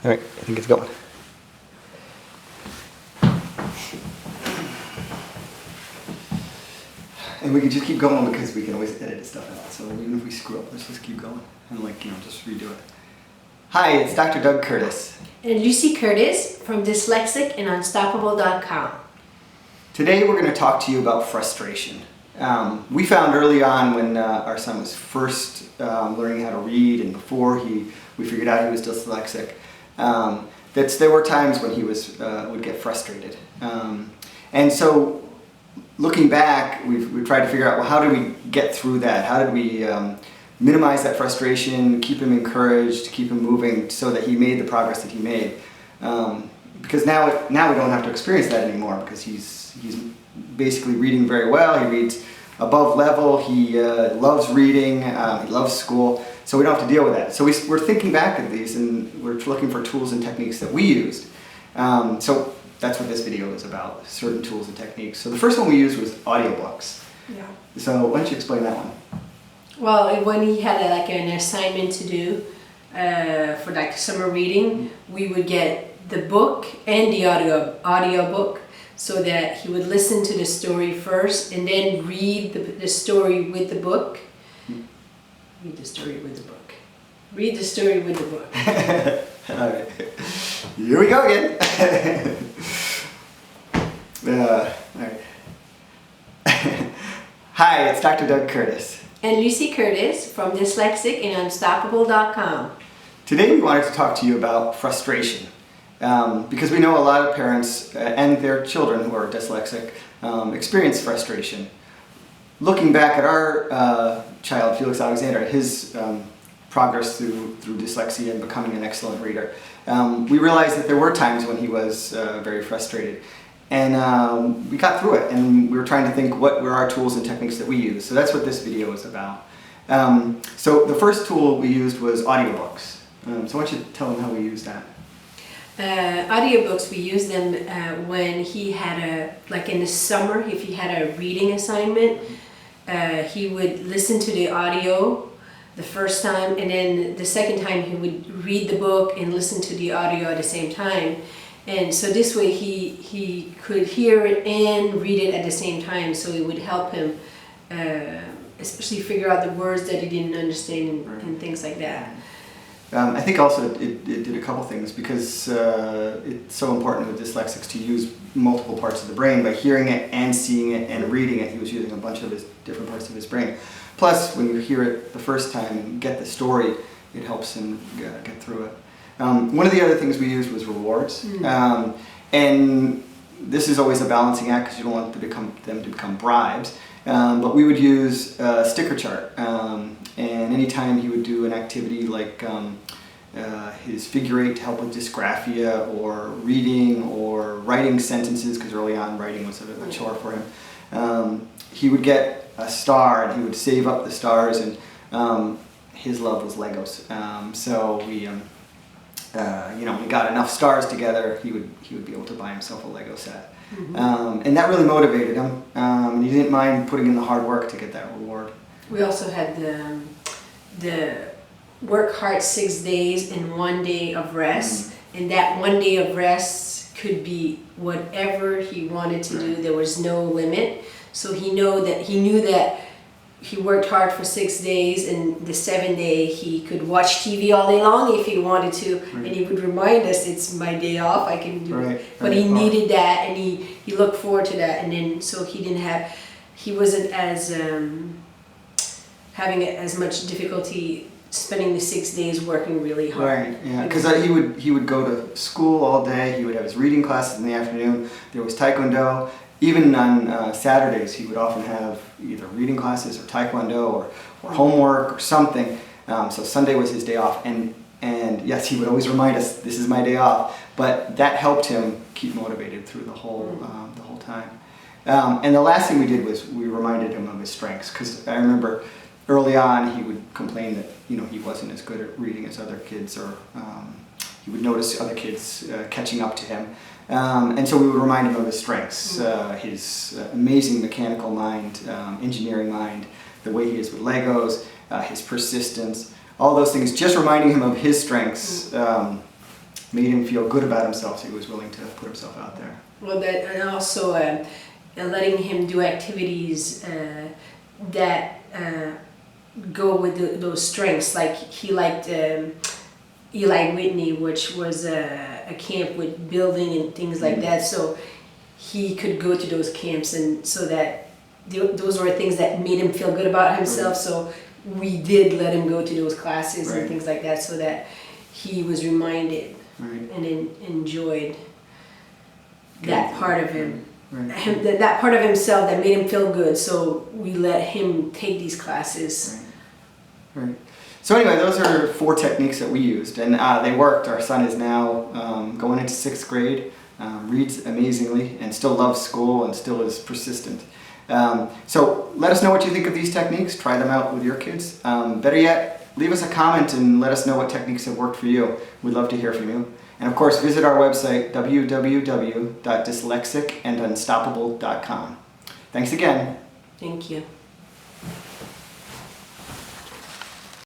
All right, I think it's going. And we can just keep going because we can always edit stuff out. So even if we screw up, let's just keep going and just redo it. Hi, it's Dr. Doug Curtis. And Lucy Curtis from Dyslexic and Unstoppable.com. Today we're going to talk to you about frustration. We found early on when our son was first learning how to read and before we figured out he was dyslexic, that there were times when he would get frustrated. And so looking back, we've tried to figure out, well, how do we get through that? How did we minimize that frustration, keep him encouraged, keep him moving so that he made the progress that he made? Because now we don't have to experience that anymore because he's basically reading very well. He reads above level. He loves reading. He loves school. So we don't have to deal with that. So we're thinking back at these and we're looking for tools and techniques that we used. So that's what this video is about, certain tools and techniques. So the first one we used was audiobooks. Yeah. So why don't you explain that one? Well, when he had an assignment to do for summer reading, we would get the book and the audio book so that he would listen to the story first and then read the story with the book. Read the story with the book. Read the story with the book. All right. Here we go again. All right. Hi, it's Dr. Doug Curtis. And Lucy Curtis from Dyslexic and Unstoppable.com. Today we wanted to talk to you about frustration. Because we know a lot of parents and their children who are dyslexic experience frustration. Looking back at our child, Felix Alexander, his progress through dyslexia and becoming an excellent reader, we realized that there were times when he was very frustrated. And we got through it, and we were trying to think what were our tools and techniques that we use. So that's what this video is about. So the first tool we used was audiobooks. So why don't you tell them how we use that? Audiobooks, we use them when he had in the summer, if he had a reading assignment, he would listen to the audio the first time, and then the second time he would read the book and listen to the audio at the same time. And so this way he could hear it and read it at the same time, so it would help him especially figure out the words that he didn't understand and things like that. I think also it did a couple things because it's so important with dyslexics to use multiple parts of the brain. By hearing it and seeing it and reading it, he was using a bunch of his different parts of his brain. Plus, when you hear it the first time and get the story, it helps him get through it. One of the other things we used was rewards. And this is always a balancing act because you don't want them to become bribes. But we would use a sticker chart. And anytime he would do an activity like his figure eight to help with dysgraphia or reading or writing sentences, because early on writing was a chore for him, he would get a star and he would save up the stars, and his love was Legos. So we we got enough stars together, he would be able to buy himself a Lego set. And that really motivated him, and he didn't mind putting in the hard work to get that reward. We also had the work hard 6 days and 1 day of rest, and that 1 day of rest could be whatever he wanted to do. There was no limit, so he knew that he worked hard for 6 days, and the 7th day he could watch TV all day long if he wanted to, and he would remind us, it's my day off, I can do it. But he needed that, and he looked forward to that, and then so he wasn't as having as much difficulty spending the 6 days working really hard. Right, yeah, because he would go to school all day, he would have his reading classes in the afternoon, there was Taekwondo. Even on Saturdays, he would often have either reading classes or Taekwondo or homework or something. So Sunday was his day off, and yes, he would always remind us, "This is my day off." But that helped him keep motivated through the whole time. And the last thing we did was we reminded him of his strengths, because I remember early on he would complain that he wasn't as good at reading as other kids, or he would notice other kids catching up to him. And so we would remind him of his strengths, his amazing mechanical mind, engineering mind, the way he is with Legos, his persistence, all those things, just reminding him of his strengths made him feel good about himself, so he was willing to put himself out there. Well, that, and also letting him do activities that go with those strengths. Like he liked Eli Whitney, which was a camp with building and things like that. So he could go to those camps, and so that those were things that made him feel good about himself. So we did let him go to those classes and things like that, so that he was reminded and enjoyed that part of him. That part of himself that made him feel good. So we let him take these classes. Right. So anyway, those are 4 techniques that we used, and they worked. Our son is now going into 6th grade, reads amazingly, and still loves school, and still is persistent. So let us know what you think of these techniques. Try them out with your kids. Better yet, leave us a comment and let us know what techniques have worked for you. We'd love to hear from you. And of course, visit our website, www.dyslexicandunstoppable.com. Thanks again. Thank you.